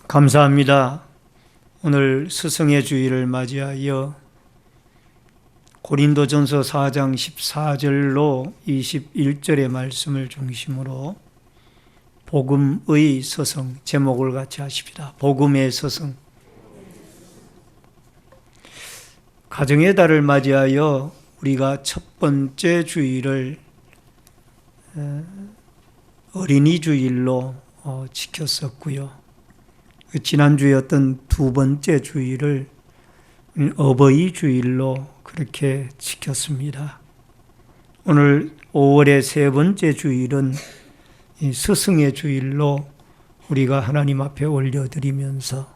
감사합니다. 오늘 스승의 주일을 맞이하여 고린도전서 4장 14절로 21절의 말씀을 중심으로 복음의 스승, 제목을 같이 하십니다. 복음의 스승. 가정의 달을 맞이하여 우리가 첫 번째 주일을 어린이 주일로 지켰었고요. 지난주였던 두 번째 주일을 어버이 주일로 그렇게 지켰습니다. 오늘 5월의 세 번째 주일은 스승의 주일로 우리가 하나님 앞에 올려드리면서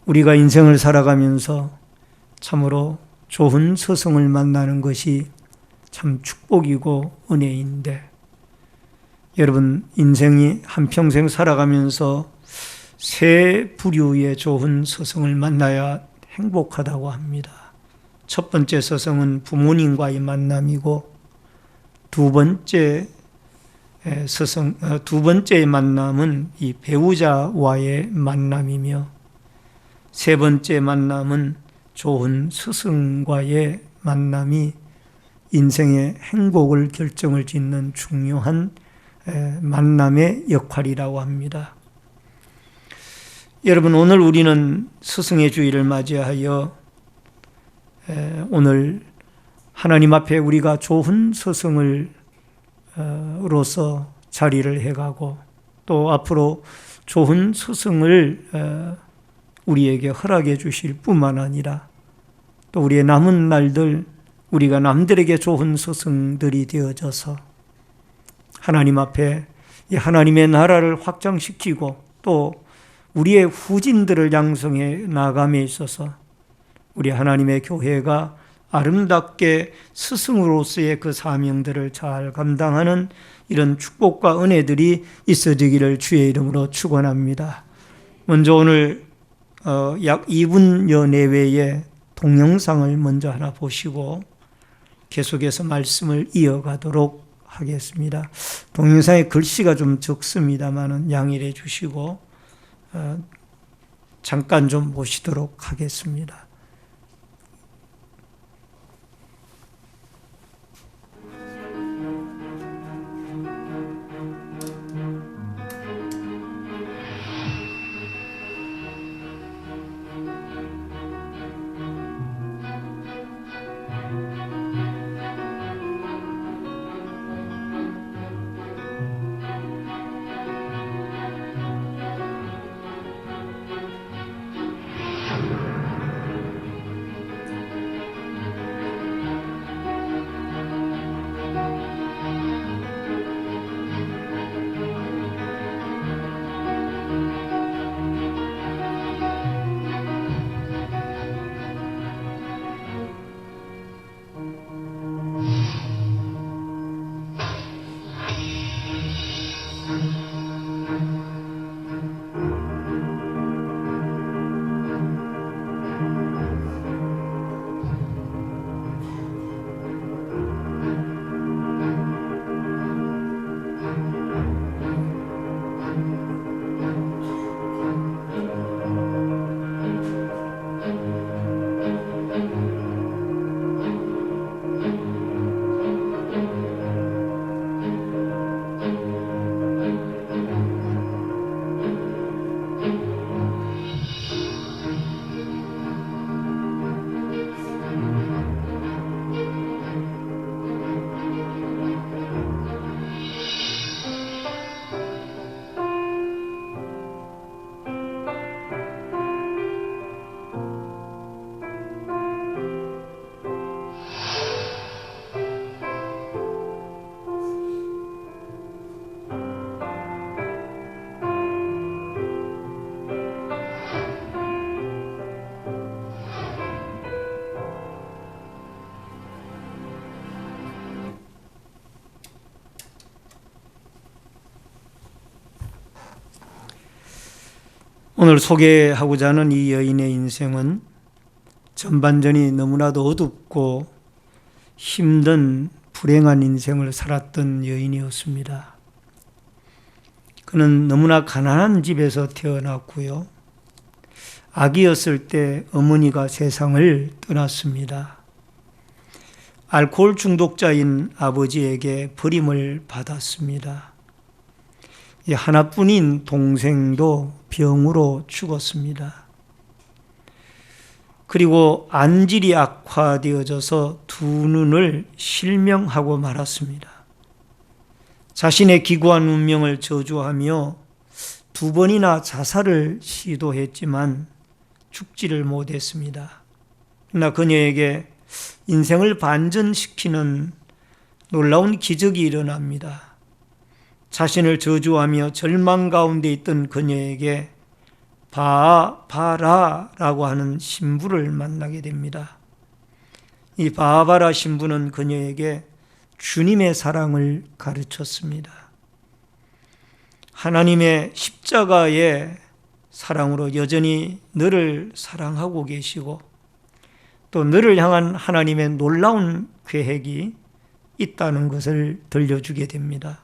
우리가 인생을 살아가면서 참으로 좋은 스승을 만나는 것이 참 축복이고 은혜인데, 여러분 인생이 한평생 살아가면서 세 부류의 좋은 스승을 만나야 행복하다고 합니다. 첫 번째 스승은 부모님과의 만남이고, 두 번째의 만남은 이 배우자와의 만남이며, 세 번째 만남은 좋은 스승과의 만남이 인생의 행복을 결정을 짓는 중요한 만남의 역할이라고 합니다. 여러분, 오늘 우리는 스승의 주일을 맞이하여 오늘 하나님 앞에 우리가 좋은 스승을 로서 자리를 해가고, 또 앞으로 좋은 스승을 우리에게 허락해 주실 뿐만 아니라 또 우리의 남은 날들 우리가 남들에게 좋은 스승들이 되어져서 하나님 앞에 이 하나님의 나라를 확장시키고 또 우리의 후진들을 양성해 나감에 있어서 우리 하나님의 교회가 아름답게 스승으로서의 그 사명들을 잘 감당하는 이런 축복과 은혜들이 있어지기를 주의 이름으로 축원합니다. 먼저 오늘 약 2분여 내외의 동영상을 먼저 하나 보시고 계속해서 말씀을 이어가도록 하겠습니다. 동영상에 글씨가 좀 적습니다만은 양해해 주시고 잠깐 좀 보시도록 하겠습니다. 오늘 소개하고자 하는 이 여인의 인생은 전반전이 너무나도 어둡고 힘든 불행한 인생을 살았던 여인이었습니다. 그는 너무나 가난한 집에서 태어났고요. 아기였을 때 어머니가 세상을 떠났습니다. 알코올 중독자인 아버지에게 버림을 받았습니다. 하나뿐인 동생도 병으로 죽었습니다. 그리고 안질이 악화되어져서 두 눈을 실명하고 말았습니다. 자신의 기구한 운명을 저주하며 두 번이나 자살을 시도했지만 죽지를 못했습니다. 그러나 그녀에게 인생을 반전시키는 놀라운 기적이 일어납니다. 자신을 저주하며 절망 가운데 있던 그녀에게 바라라고 하는 신부를 만나게 됩니다. 이 바바라 신부는 그녀에게 주님의 사랑을 가르쳤습니다. 하나님의 십자가의 사랑으로 여전히 너를 사랑하고 계시고 또 너를 향한 하나님의 놀라운 계획이 있다는 것을 들려주게 됩니다.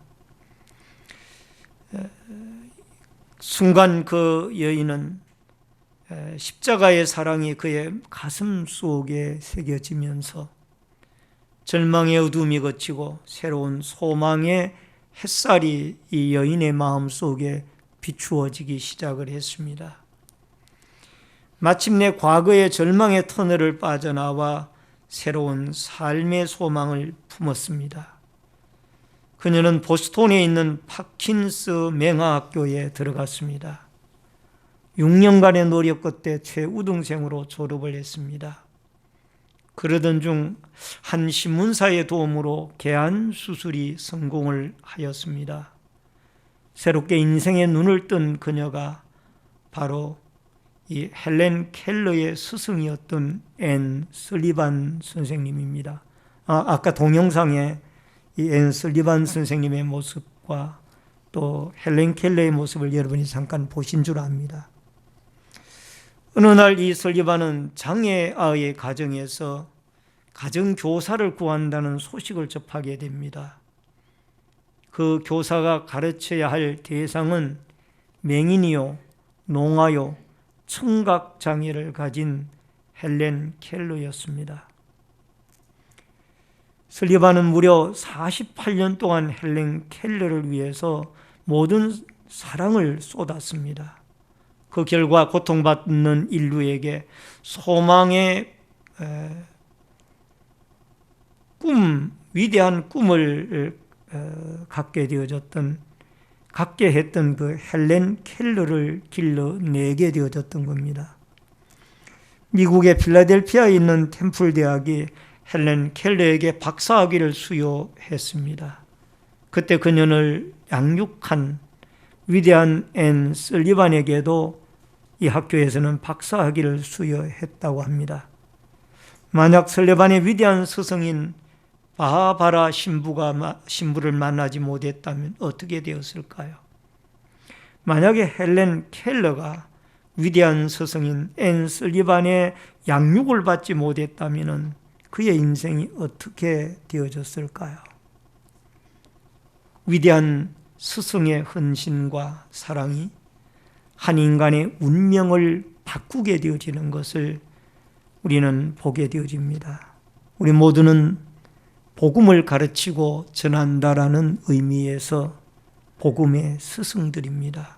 순간 그 여인은 십자가의 사랑이 그의 가슴 속에 새겨지면서 절망의 어둠이 걷히고 새로운 소망의 햇살이 이 여인의 마음 속에 비추어지기 시작을 했습니다. 마침내 과거의 절망의 터널을 빠져나와 새로운 삶의 소망을 품었습니다. 그녀는 보스턴에 있는 파킨스 맹아학교에 들어갔습니다. 6년간의 노력 끝에 최우등생으로 졸업을 했습니다. 그러던 중 한 신문사의 도움으로 개안 수술이 성공을 하였습니다. 새롭게 인생의 눈을 뜬 그녀가 바로 이 헬렌 켈러의 스승이었던 앤 설리반 선생님입니다. 아까 동영상에 이 앤 설리반 선생님의 모습과 또 헬렌 켈러의 모습을 여러분이 잠깐 보신 줄 압니다. 어느 날 이 설리반은 장애아의 가정에서 가정교사를 구한다는 소식을 접하게 됩니다. 그 교사가 가르쳐야 할 대상은 맹인이요, 농아요, 청각장애를 가진 헬렌 켈러였습니다. 설리반은 무려 48년 동안 헬렌 켈러를 위해서 모든 사랑을 쏟았습니다. 그 결과 고통받는 인류에게 소망의 위대한 꿈을 갖게 했던 그 헬렌 켈러를 길러내게 되어졌던 겁니다. 미국의 필라델피아에 있는 템플 대학이 헬렌 켈러에게 박사학위를 수여했습니다. 그때 그녀를 양육한 위대한 앤 설리반에게도 이 학교에서는 박사학위를 수여했다고 합니다. 만약 설리반의 위대한 스승인 바하바라 신부를 만나지 못했다면 어떻게 되었을까요? 만약에 헬렌 켈러가 위대한 스승인 앤 설리반의 양육을 받지 못했다면 그의 인생이 어떻게 되어졌을까요? 위대한 스승의 헌신과 사랑이 한 인간의 운명을 바꾸게 되어지는 것을 우리는 보게 되어집니다. 우리 모두는 복음을 가르치고 전한다라는 의미에서 복음의 스승들입니다.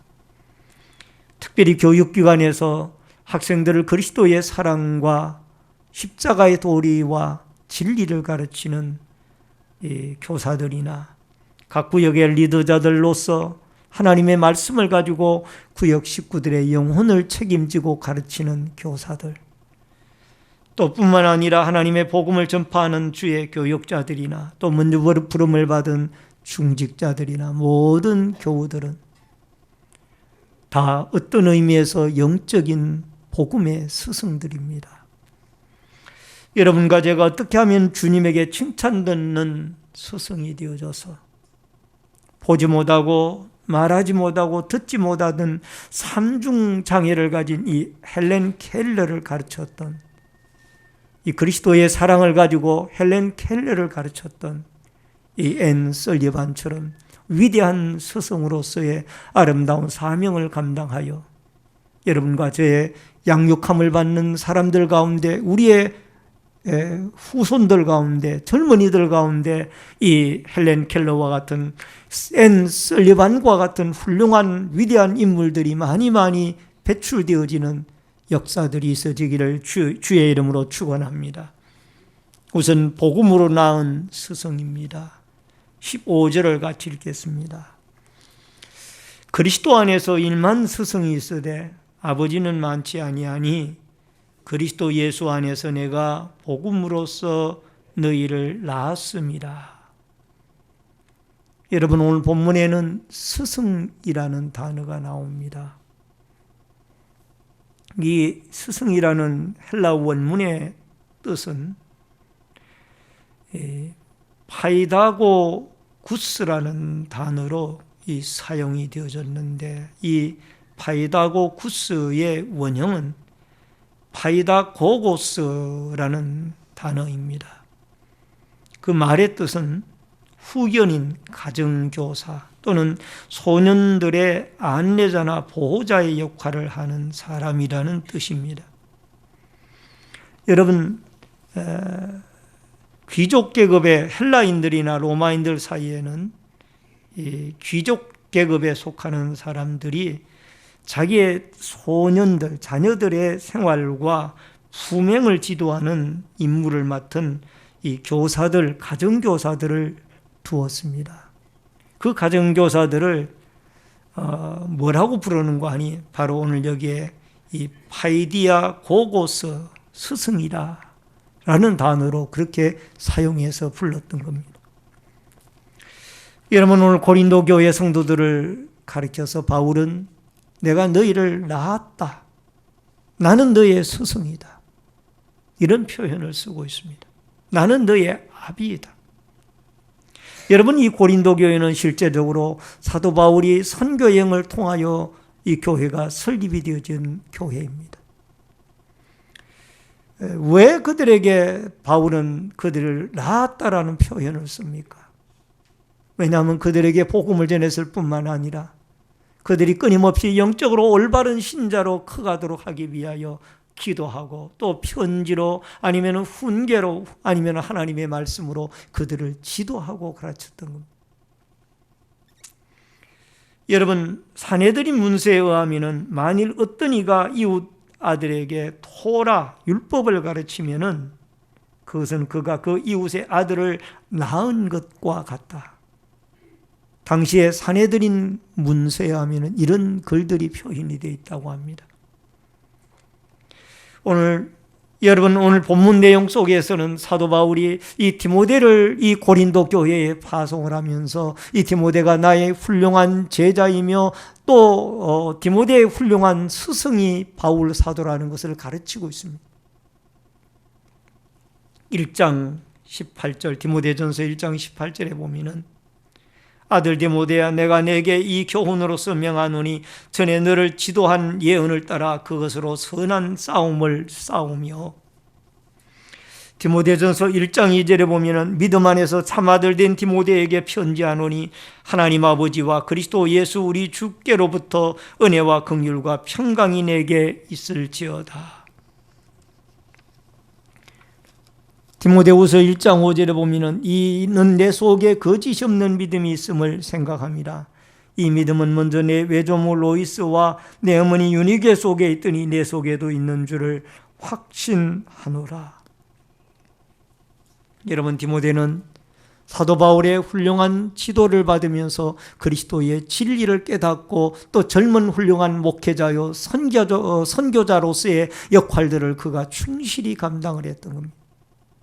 특별히 교육기관에서 학생들을 그리스도의 사랑과 십자가의 도리와 진리를 가르치는 이 교사들이나 각 구역의 리더자들로서 하나님의 말씀을 가지고 구역 식구들의 영혼을 책임지고 가르치는 교사들, 또 뿐만 아니라 하나님의 복음을 전파하는 주의 교역자들이나 또 먼저 부름을 받은 중직자들이나 모든 교우들은 다 어떤 의미에서 영적인 복음의 스승들입니다. 여러분과 제가 어떻게 하면 주님에게 칭찬듣는 스승이 되어져서 보지 못하고 말하지 못하고 듣지 못하던 삼중장애를 가진 이 헬렌 켈러를 가르쳤던, 이 그리스도의 사랑을 가지고 헬렌 켈러를 가르쳤던 이 앤 설리반처럼 위대한 스승으로서의 아름다운 사명을 감당하여 여러분과 저의 양육함을 받는 사람들 가운데, 우리의 후손들 가운데, 젊은이들 가운데 이 헬렌 켈러와 같은, 앤 설리반과 같은 훌륭한 위대한 인물들이 많이 배출되어지는 역사들이 있어지기를 주의 이름으로 축원합니다. 우선 복음으로 낳은 스승입니다. 15절을 같이 읽겠습니다. 그리스도 안에서 일만 스승이 있으되 아버지는 많지 아니하니 그리스도 예수 안에서 내가 복음으로써 너희를 낳았습니다. 여러분, 오늘 본문에는 스승이라는 단어가 나옵니다. 이 스승이라는 헬라 원문의 뜻은 파이다고구스라는 단어로 이 사용이 되어졌는데, 이 파이다고구스의 원형은 파이다고고스라는 단어입니다. 그 말의 뜻은 후견인, 가정교사 또는 소년들의 안내자나 보호자의 역할을 하는 사람이라는 뜻입니다. 여러분, 귀족 계급의 헬라인들이나 로마인들 사이에는 이 귀족 계급에 속하는 사람들이 자기의 소년들, 자녀들의 생활과 수명을 지도하는 임무를 맡은 이 교사들, 가정교사들을 두었습니다. 그 가정교사들을 뭐라고 부르는가 하니 바로 오늘 여기에 이 파이디아 고고스 스승이라 라는 단어로 그렇게 사용해서 불렀던 겁니다. 여러분, 오늘 고린도 교회 성도들을 가리켜서 바울은 내가 너희를 낳았다, 나는 너의 스승이다, 이런 표현을 쓰고 있습니다. 나는 너의 아비이다. 여러분, 이 고린도 교회는 실제적으로 사도 바울이 선교 여행을 통하여 이 교회가 설립이 되어진 교회입니다. 왜 그들에게 바울은 그들을 낳았다라는 표현을 씁니까? 왜냐하면 그들에게 복음을 전했을 뿐만 아니라 그들이 끊임없이 영적으로 올바른 신자로 커가도록 하기 위하여 기도하고, 또 편지로 아니면 훈계로 아니면 하나님의 말씀으로 그들을 지도하고 가르쳤던 겁니다. 여러분, 사내들인 문서에 의하면 만일 어떤 이가 이웃 아들에게 토라, 율법을 가르치면은 그것은 그가 그 이웃의 아들을 낳은 것과 같다. 당시에 사내들인 문서에 하면은 이런 글들이 표현이 되어 있다고 합니다. 여러분, 오늘 본문 내용 속에서는 사도 바울이 이 디모데를 이 고린도 교회에 파송을 하면서 이 디모데가 나의 훌륭한 제자이며 또 디모데의 훌륭한 스승이 바울 사도라는 것을 가르치고 있습니다. 1장 18절, 디모데전서 1장 18절에 보면은 아들 디모데야, 내가 내게 이 교훈으로서 명하노니 전에 너를 지도한 예언을 따라 그것으로 선한 싸움을 싸우며, 디모데전서 1장 2절에 보면은 믿음 안에서 참아들 된 디모데에게 편지하노니 하나님 아버지와 그리스도 예수 우리 주께로부터 은혜와 긍휼과 평강이 내게 있을지어다. 디모데후서 1장 5절에 보면은 이는 내 속에 거짓이 없는 믿음이 있음을 생각합니다. 이 믿음은 먼저 내 외조모 로이스와 내 어머니 유니게 속에 있더니 내 속에도 있는 줄을 확신하노라. 여러분, 디모데는 사도 바울의 훌륭한 지도를 받으면서 그리스도의 진리를 깨닫고 또 젊은 훌륭한 목회자요 선교자로서의 역할들을 그가 충실히 감당을 했던 겁니다.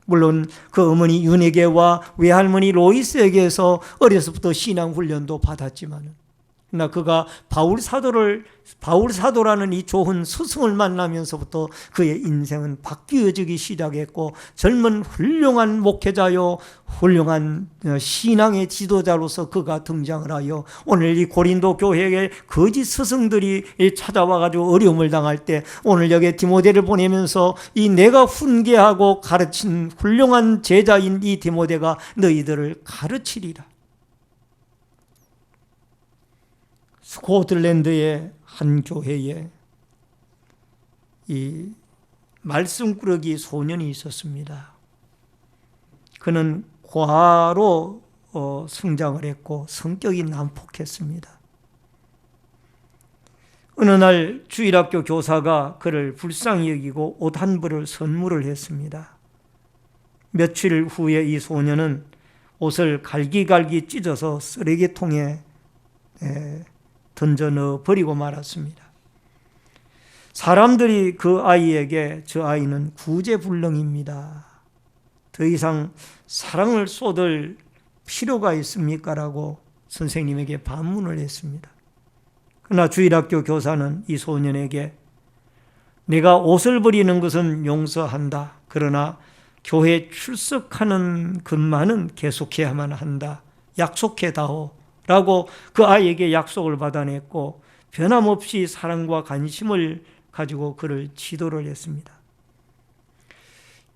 물론 그 어머니 유니게와 외할머니 로이스에게서 어려서부터 신앙 훈련도 받았지만, 그러나 그가 바울 사도라는 이 좋은 스승을 만나면서부터 그의 인생은 바뀌어지기 시작했고, 젊은 훌륭한 목회자요 훌륭한 신앙의 지도자로서 그가 등장을 하여 오늘 이 고린도 교회에 거짓 스승들이 찾아와가지고 어려움을 당할 때 오늘 여기 디모데를 보내면서 이 내가 훈계하고 가르친 훌륭한 제자인 이 디모데가 너희들을 가르치리라. 스코틀랜드의 한 교회에 이 말씀꾸러기 소년이 있었습니다. 그는 과로 성장을 했고 성격이 난폭했습니다. 어느 날 주일학교 교사가 그를 불쌍히 여기고 옷 한 벌을 선물을 했습니다. 며칠 후에 이 소년은 옷을 갈기갈기 찢어서 쓰레기통에 던져 넣어 버리고 말았습니다. 사람들이 그 아이에게 저 아이는 구제불능입니다. 더 이상 사랑을 쏟을 필요가 있습니까? 라고 선생님에게 반문을 했습니다. 그러나 주일학교 교사는 이 소년에게 내가 옷을 버리는 것은 용서한다. 그러나 교회 출석하는 것만은 계속해야만 한다. 약속해다오. 라고 그 아이에게 약속을 받아냈고 변함없이 사랑과 관심을 가지고 그를 지도를 했습니다.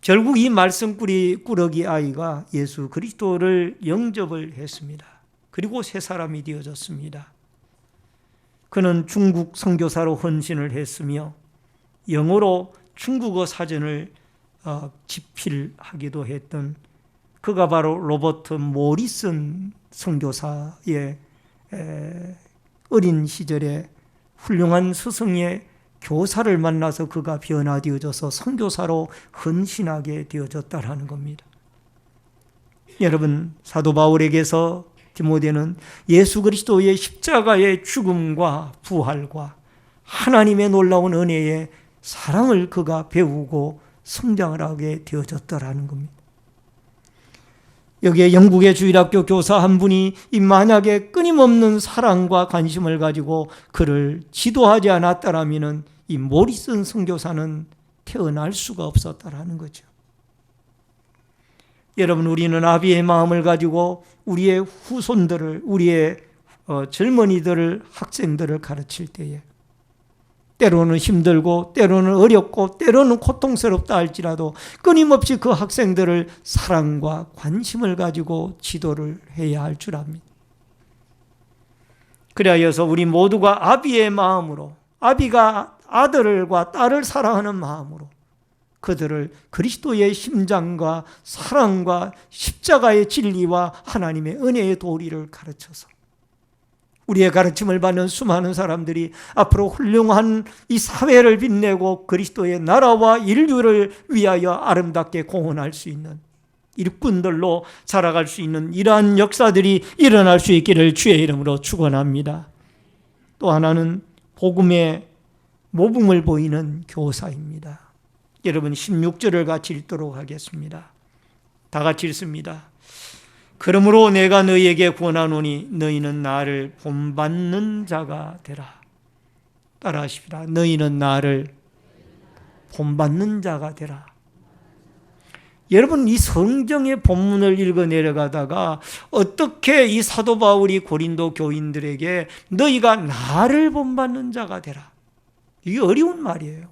결국 이 말씀꾸러기 아이가 예수 그리스도를 영접을 했습니다. 그리고 새 사람이 되어졌습니다. 그는 중국 선교사로 헌신을 했으며 영어로 중국어 사전을 집필하기도 했던 그가 바로 로버트 모리슨 선교사의 어린 시절에 훌륭한 스승의 교사를 만나서 그가 변화되어져서 선교사로 헌신하게 되어졌다라는 겁니다. 여러분, 사도 바울에게서 디모데는 예수 그리스도의 십자가의 죽음과 부활과 하나님의 놀라운 은혜의 사랑을 그가 배우고 성장을 하게 되어졌다라는 겁니다. 여기에 영국의 주일학교 교사 한 분이 이 만약에 끊임없는 사랑과 관심을 가지고 그를 지도하지 않았다라면 이 모리슨 선교사는 태어날 수가 없었다라는 거죠. 여러분, 우리는 아비의 마음을 가지고 우리의 후손들을, 우리의 젊은이들을, 학생들을 가르칠 때에 때로는 힘들고 때로는 어렵고 때로는 고통스럽다 할지라도 끊임없이 그 학생들을 사랑과 관심을 가지고 지도를 해야 할 줄 압니다. 그리하여서 우리 모두가 아비의 마음으로, 아비가 아들과 딸을 사랑하는 마음으로 그들을 그리스도의 심장과 사랑과 십자가의 진리와 하나님의 은혜의 도리를 가르쳐서 우리의 가르침을 받는 수많은 사람들이 앞으로 훌륭한 이 사회를 빛내고 그리스도의 나라와 인류를 위하여 아름답게 공헌할 수 있는 일꾼들로 살아갈 수 있는 이러한 역사들이 일어날 수 있기를 주의 이름으로 축원합니다. 또 하나는 복음의 모범을 보이는 교사입니다. 여러분 16절을 같이 읽도록 하겠습니다. 다 같이 읽습니다. 그러므로 내가 너희에게 권하노니 너희는 나를 본받는 자가 되라. 따라하십시다. 너희는 나를 본받는 자가 되라. 여러분, 이 성경의 본문을 읽어 내려가다가 어떻게 이 사도 바울이 고린도 교인들에게 너희가 나를 본받는 자가 되라. 이게 어려운 말이에요.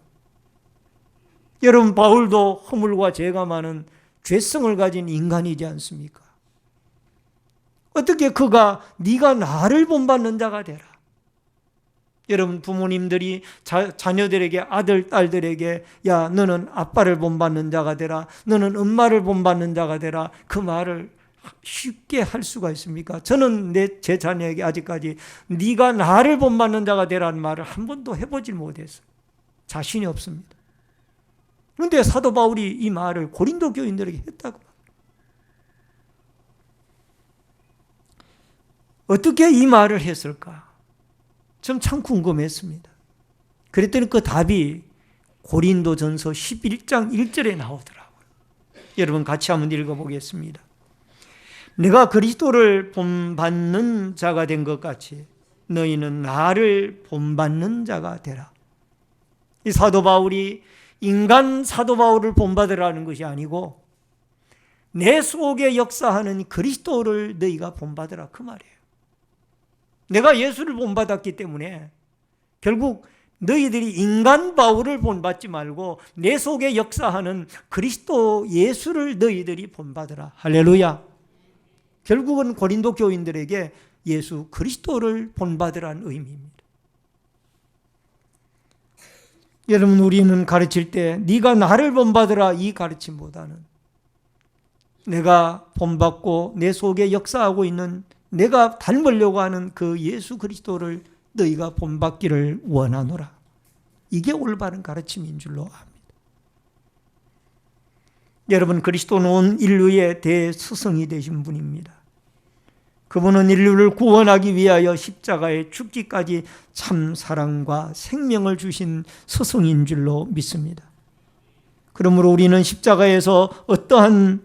여러분, 바울도 허물과 죄가 많은 죄성을 가진 인간이지 않습니까? 어떻게 그가 네가 나를 본받는 자가 되라. 여러분, 부모님들이 자녀들에게, 아들, 딸들에게 야, 너는 아빠를 본받는 자가 되라, 너는 엄마를 본받는 자가 되라, 그 말을 쉽게 할 수가 있습니까? 저는 제 자녀에게 아직까지 네가 나를 본받는 자가 되라는 말을 한 번도 해보질 못했어요. 자신이 없습니다. 그런데 사도 바울이 이 말을 고린도 교인들에게 했다고. 어떻게 이 말을 했을까? 좀 참 궁금했습니다. 그랬더니 그 답이 고린도전서 11장 1절에 나오더라고요. 여러분 같이 한번 읽어보겠습니다. 내가 그리스도를 본받는 자가 된 것 같이 너희는 나를 본받는 자가 되라. 이 사도 바울이 인간 사도 바울을 본받으라는 것이 아니고 내 속에 역사하는 그리스도를 너희가 본받으라, 그 말이에요. 내가 예수를 본받았기 때문에 결국 너희들이 인간 바울을 본받지 말고 내 속에 역사하는 그리스도 예수를 너희들이 본받으라. 할렐루야. 결국은 고린도 교인들에게 예수 그리스도를 본받으라는 의미입니다. 여러분, 우리는 가르칠 때 네가 나를 본받으라 이 가르침보다는 내가 본받고 내 속에 역사하고 있는 내가 닮으려고 하는 그 예수 그리스도를 너희가 본받기를 원하노라. 이게 올바른 가르침인 줄로 압니다. 여러분, 그리스도는 온 인류의 대스승이 되신 분입니다. 그분은 인류를 구원하기 위하여 십자가에 죽기까지 참 사랑과 생명을 주신 스승인 줄로 믿습니다. 그러므로 우리는 십자가에서 어떠한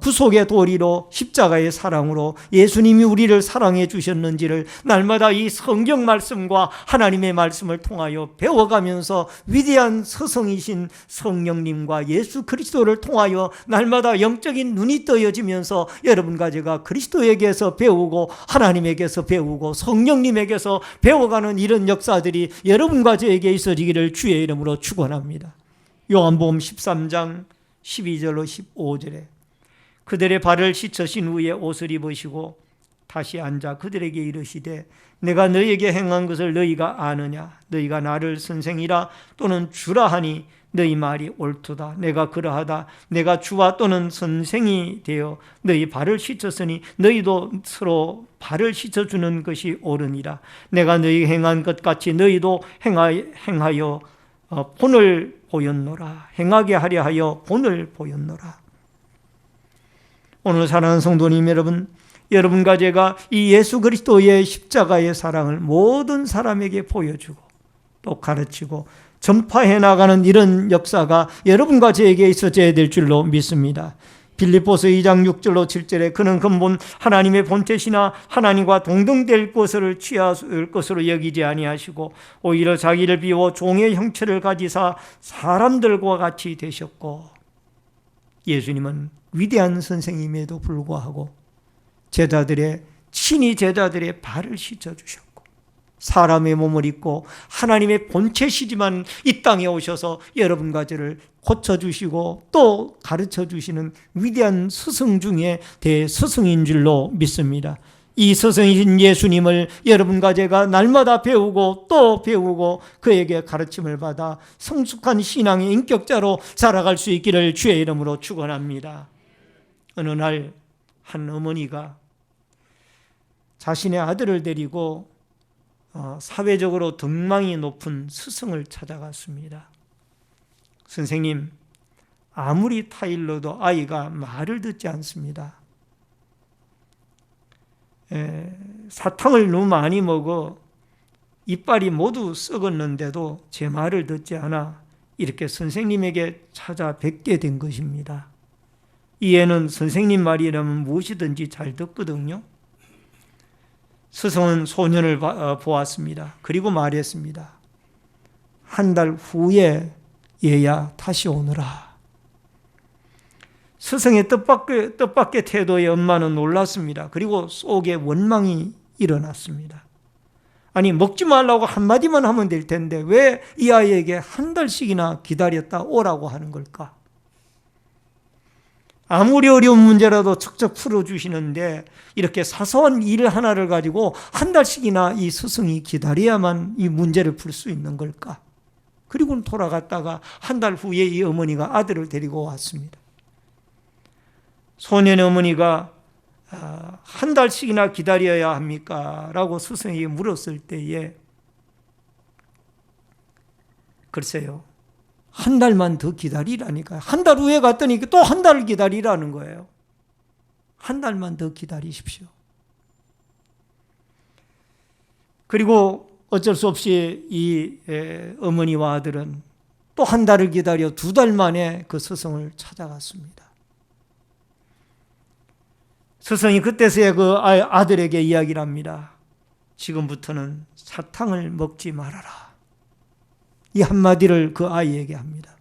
구속의 도리로 십자가의 사랑으로 예수님이 우리를 사랑해 주셨는지를 날마다 이 성경 말씀과 하나님의 말씀을 통하여 배워가면서 위대한 스승이신 성령님과 예수 그리스도를 통하여 날마다 영적인 눈이 떠여지면서 여러분과 제가 그리스도에게서 배우고 하나님에게서 배우고 성령님에게서 배워가는 이런 역사들이 여러분과 저에게 있어지기를 주의 이름으로 축원합니다. 요한복음 13장 12절로 15절에 그들의 발을 씻으신 후에 옷을 입으시고 다시 앉아 그들에게 이르시되 내가 너희에게 행한 것을 너희가 아느냐? 너희가 나를 선생이라 또는 주라 하니 너희 말이 옳도다. 내가 그러하다. 내가 주와 또는 선생이 되어 너희 발을 씻었으니 너희도 서로 발을 씻어주는 것이 옳으니라. 내가 너희 행한 것 같이 너희도 행하여 본을 보였노라. 행하게 하려 하여 본을 보였노라. 오늘 사랑하는 성도님 여러분, 여러분과 제가 이 예수 그리스도의 십자가의 사랑을 모든 사람에게 보여주고 또 가르치고 전파해 나가는 이런 역사가 여러분과 저에게 있어져야 될 줄로 믿습니다. 빌립보서 2장 6절로 7절에 그는 근본 하나님의 본체시나 하나님과 동등될 것을 취할 것으로 여기지 아니하시고 오히려 자기를 비워 종의 형체를 가지사 사람들과 같이 되셨고, 예수님은 위대한 선생님에도 불구하고 친히 제자들의 발을 씻어주셨고 사람의 몸을 입고 하나님의 본체시지만 이 땅에 오셔서 여러분과 저를 고쳐주시고 또 가르쳐주시는 위대한 스승 중에 대스승인 줄로 믿습니다. 이 스승이신 예수님을 여러분과 제가 날마다 배우고 또 배우고 그에게 가르침을 받아 성숙한 신앙의 인격자로 자라갈 수 있기를 주의 이름으로 축원합니다. 어느 날 한 어머니가 자신의 아들을 데리고 사회적으로 등망이 높은 스승을 찾아갔습니다. 선생님, 아무리 타일러도 아이가 말을 듣지 않습니다. 사탕을 너무 많이 먹어 이빨이 모두 썩었는데도 제 말을 듣지 않아 이렇게 선생님에게 찾아뵙게 된 것입니다. 이 애는 선생님 말이라면 무엇이든지 잘 듣거든요. 스승은 소년을 보았습니다. 그리고 말했습니다. 한 달 후에 얘야 다시 오너라. 스승의 뜻밖의 태도에 엄마는 놀랐습니다. 그리고 속에 원망이 일어났습니다. 아니, 먹지 말라고 한마디만 하면 될 텐데 왜 이 아이에게 한 달씩이나 기다렸다 오라고 하는 걸까? 아무리 어려운 문제라도 척척 풀어주시는데 이렇게 사소한 일 하나를 가지고 한 달씩이나 이 스승이 기다려야만 이 문제를 풀 수 있는 걸까? 그리고는 돌아갔다가 한 달 후에 이 어머니가 아들을 데리고 왔습니다. 소년의 어머니가 한 달씩이나 기다려야 합니까? 라고 스승에게 물었을 때에 글쎄요, 한 달만 더 기다리라니까요. 한 달 후에 갔더니 또 한 달을 기다리라는 거예요. 한 달만 더 기다리십시오. 그리고 어쩔 수 없이 이 어머니와 아들은 또 한 달을 기다려 2달 만에 그 스승을 찾아갔습니다. 스승이 그때서야 그 아들에게 이야기를 합니다. 지금부터는 사탕을 먹지 말아라. 이 한마디를 그 아이에게 합니다.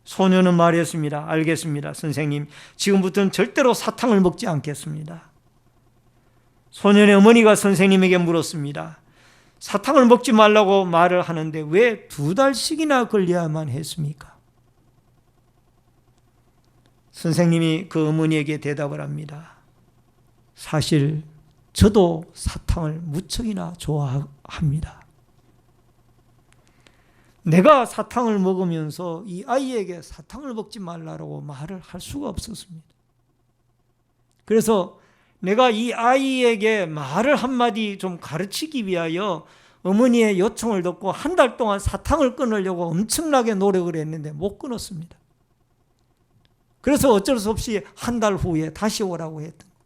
소년은 말했습니다. 알겠습니다, 선생님. 지금부터는 절대로 사탕을 먹지 않겠습니다. 소년의 어머니가 선생님에게 물었습니다. 사탕을 먹지 말라고 말을 하는데 왜 2달씩이나 걸려야만 했습니까? 선생님이 그 어머니에게 대답을 합니다. 사실 저도 사탕을 무척이나 좋아합니다. 내가 사탕을 먹으면서 이 아이에게 사탕을 먹지 말라고 말을 할 수가 없었습니다. 그래서 내가 이 아이에게 말을 한마디 좀 가르치기 위하여 어머니의 요청을 듣고 한 달 동안 사탕을 끊으려고 엄청나게 노력을 했는데 못 끊었습니다. 그래서 어쩔 수 없이 한 달 후에 다시 오라고 했던 거예요.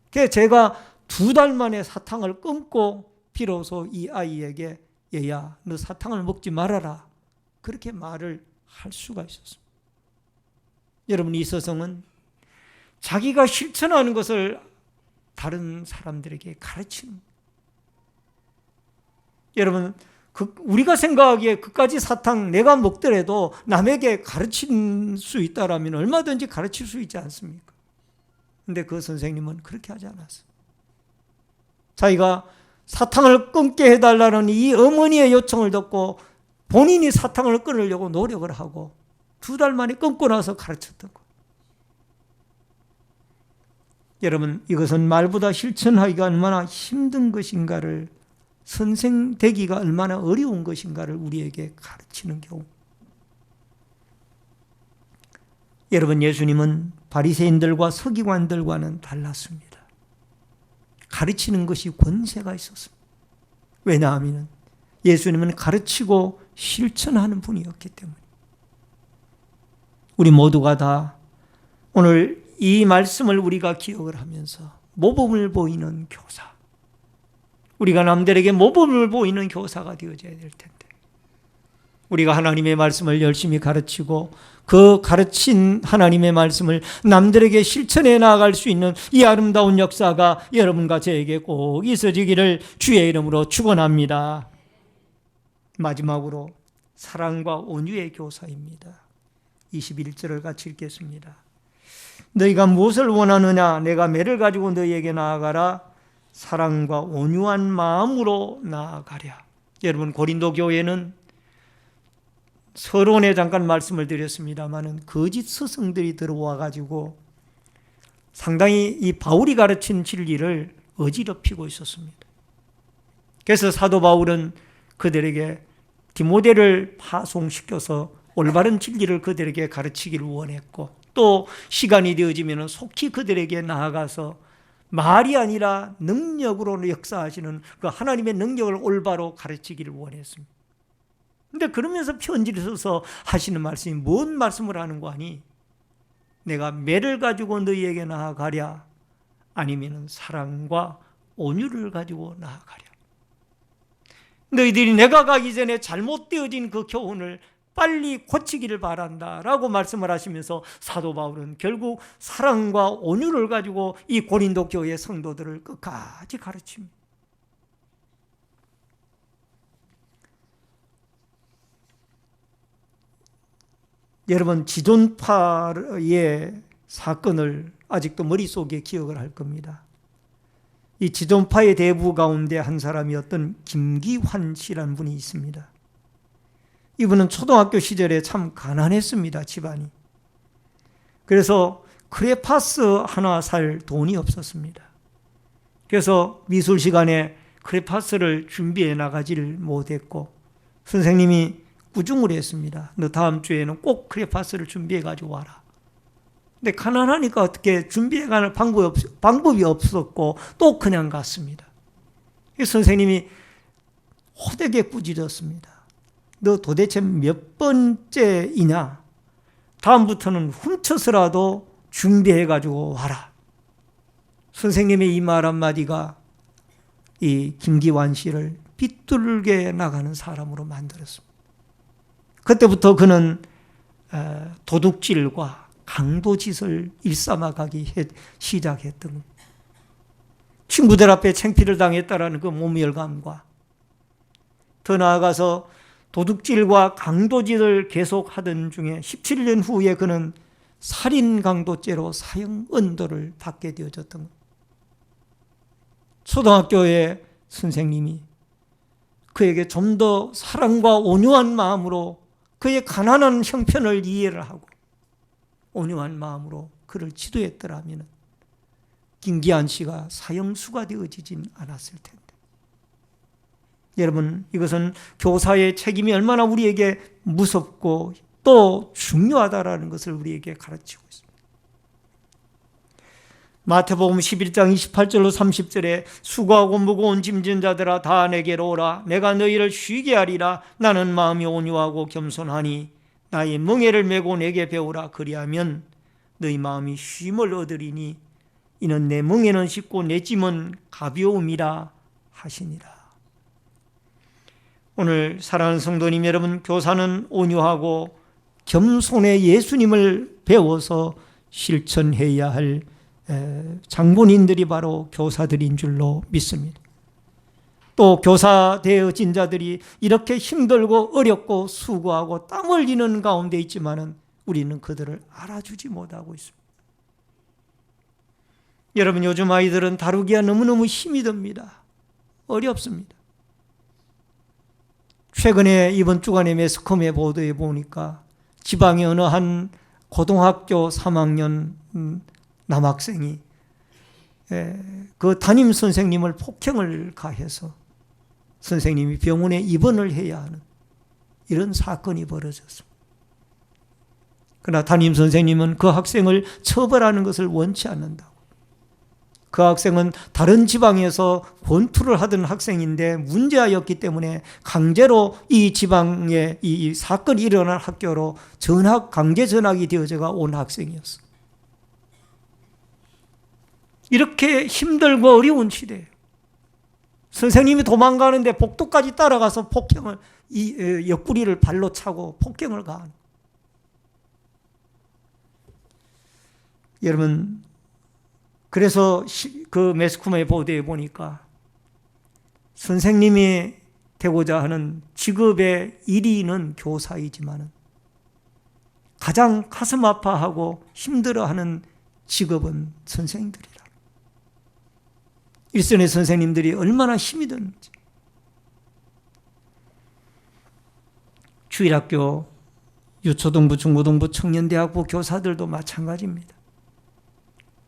그래서 제가 2달 만에 사탕을 끊고 비로소 이 아이에게 얘야, 너 사탕을 먹지 말아라, 그렇게 말을 할 수가 있었습니다. 여러분, 이 서성은 자기가 실천하는 것을 다른 사람들에게 가르치는 거예요. 여러분, 우리가 생각하기에 그까지 사탕 내가 먹더라도 남에게 가르칠 수 있다라면 얼마든지 가르칠 수 있지 않습니까? 그런데 그 선생님은 그렇게 하지 않았어요. 자기가 사탕을 끊게 해달라는 이 어머니의 요청을 듣고 본인이 사탕을 끊으려고 노력을 하고 2달 만에 끊고 나서 가르쳤던 거예요. 여러분, 이것은 말보다 실천하기가 얼마나 힘든 것인가를, 선생 되기가 얼마나 어려운 것인가를 우리에게 가르치는 경우. 여러분, 예수님은 바리새인들과 서기관들과는 달랐습니다. 가르치는 것이 권세가 있었습니다. 왜냐하면 예수님은 가르치고 실천하는 분이었기 때문에. 우리 모두가 다 오늘 이 말씀을 우리가 기억을 하면서 모범을 보이는 교사, 우리가 남들에게 모범을 보이는 교사가 되어져야 될 텐데, 우리가 하나님의 말씀을 열심히 가르치고 그 가르친 하나님의 말씀을 남들에게 실천해 나아갈 수 있는 이 아름다운 역사가 여러분과 저에게 꼭 있어지기를 주의 이름으로 축원합니다. 마지막으로 사랑과 온유의 교사입니다. 21절을 같이 읽겠습니다. 너희가 무엇을 원하느냐? 내가 매를 가지고 너희에게 나아가라. 사랑과 온유한 마음으로 나아가랴. 여러분, 고린도 교회는 서론에 잠깐 말씀을 드렸습니다마는 거짓 스승들이 들어와 가지고 상당히 이 바울이 가르친 진리를 어지럽히고 있었습니다. 그래서 사도 바울은 그들에게 디모데를 파송시켜서 올바른 진리를 그들에게 가르치기를 원했고, 또 시간이 되어지면 속히 그들에게 나아가서 말이 아니라 능력으로 역사하시는 그 하나님의 능력을 올바로 가르치기를 원했습니다. 근데 그러면서 편지를 써서 하시는 말씀이 뭔 말씀을 하는 거 아니? 내가 매를 가지고 너희에게 나아가랴, 아니면 사랑과 온유를 가지고 나아가랴. 너희들이 내가 가기 전에 잘못되어진 그 교훈을 빨리 고치기를 바란다라고 말씀을 하시면서 사도 바울은 결국 사랑과 온유를 가지고 이 고린도 교회 성도들을 끝까지 가르칩니다. 여러분, 지존파의 사건을 아직도 머릿속에 기억을 할 겁니다. 이 지존파의 대부 가운데 한 사람이었던 김기환 씨라는 분이 있습니다. 이분은 초등학교 시절에 참 가난했습니다, 집안이. 그래서 크레파스 하나 살 돈이 없었습니다. 그래서 미술 시간에 크레파스를 준비해 나가지를 못했고, 선생님이 꾸중을 했습니다. 너 다음 주에는 꼭 크레파스를 준비해 가지고 와라. 근데 가난하니까 어떻게 준비해 가는 방법이 없었고 또 그냥 갔습니다. 선생님이 호되게 꾸짖었습니다. 너 도대체 몇 번째이냐? 다음부터는 훔쳐서라도 준비해 가지고 와라. 선생님의 이 말 한마디가 이 김기환 씨를 비뚤게 나가는 사람으로 만들었습니다. 그때부터 그는 도둑질과 강도짓을 일삼아가기 시작했던 겁니다. 친구들 앞에 창피를 당했다라는 그 모멸감과, 더 나아가서 도둑질과 강도짓을 계속하던 중에 17년 후에 그는 살인강도죄로 사형 언도를 받게 되어졌던 겁니다. 초등학교의 선생님이 그에게 좀 더 사랑과 온유한 마음으로 그의 가난한 형편을 이해를 하고 온유한 마음으로 그를 지도했더라면 김기한 씨가 사형수가 되어지진 않았을 텐데. 여러분, 이것은 교사의 책임이 얼마나 우리에게 무섭고 또 중요하다라는 것을 우리에게 가르치고 있습니다. 마태복음 11장 28절로 30절에 수고하고 무거운 짐진 자들아 다 내게로 오라. 내가 너희를 쉬게 하리라. 나는 마음이 온유하고 겸손하니 나의 멍에를 메고 내게 배우라. 그리하면 너희 마음이 쉼을 얻으리니 이는 내 멍에는 쉽고 내 짐은 가벼움이라 하시니라. 오늘 사랑하는 성도님 여러분, 교사는 온유하고 겸손의 예수님을 배워서 실천해야 할 장본인들이 바로 교사들인 줄로 믿습니다. 또 교사 되어진 자들이 이렇게 힘들고 어렵고 수고하고 땀 흘리는 가운데 있지만은 우리는 그들을 알아주지 못하고 있습니다. 여러분, 요즘 아이들은 다루기가 너무너무 힘이 듭니다. 어렵습니다. 최근에 이번 주간의 매스컴의 보도에 보니까 지방의 어느 한 고등학교 3학년 남학생이 그 담임 선생님을 폭행을 가해서 선생님이 병원에 입원을 해야 하는 이런 사건이 벌어졌습니다. 그러나 담임 선생님은 그 학생을 처벌하는 것을 원치 않는다고. 그 학생은 다른 지방에서 권투를 하던 학생인데 문제아였기 때문에 강제로 이 지방에 이 사건이 일어난 학교로 강제 전학이 되어져가 온 학생이었어. 이렇게 힘들고 어려운 시대에 선생님이 도망가는데 복도까지 따라가서 폭행을, 옆구리를 발로 차고 폭행을 가한. 여러분, 그래서 그 매스컴의 보도에 보니까 선생님이 되고자 하는 직업의 1위는 교사이지만 가장 가슴 아파하고 힘들어하는 직업은 선생님들이라. 일선의 선생님들이 얼마나 힘이 드는지. 주일학교, 유초등부, 중고등부, 청년대학부 교사들도 마찬가지입니다.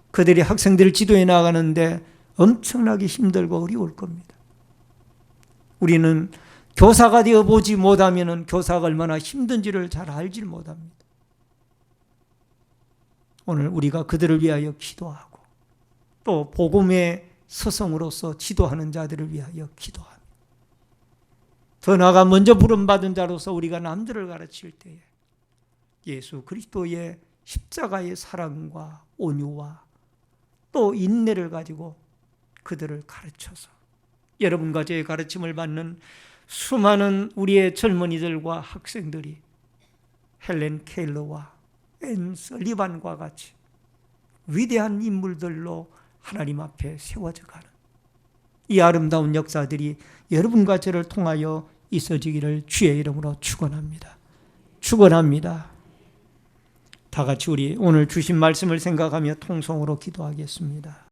그들이 학생들을 지도해 나가는데 엄청나게 힘들고 어려울 겁니다. 우리는 교사가 되어보지 못하면 교사가 얼마나 힘든지를 잘 알지 못합니다. 오늘 우리가 그들을 위하여 기도하고 또 복음의 서성으로서 지도하는 자들을 위하여 기도합니다. 더 나아가 먼저 부름받은 자로서 우리가 남들을 가르칠 때에 예수 그리스도의 십자가의 사랑과 온유와 또 인내를 가지고 그들을 가르쳐서 여러분과 저의 가르침을 받는 수많은 우리의 젊은이들과 학생들이 헬렌 케일러와 앤 설리반과 같이 위대한 인물들로 하나님 앞에 세워져 가는 이 아름다운 역사들이 여러분과 저를 통하여 있어지기를 주의 이름으로 축원합니다. 축원합니다. 다 같이 우리 오늘 주신 말씀을 생각하며 통성으로 기도하겠습니다.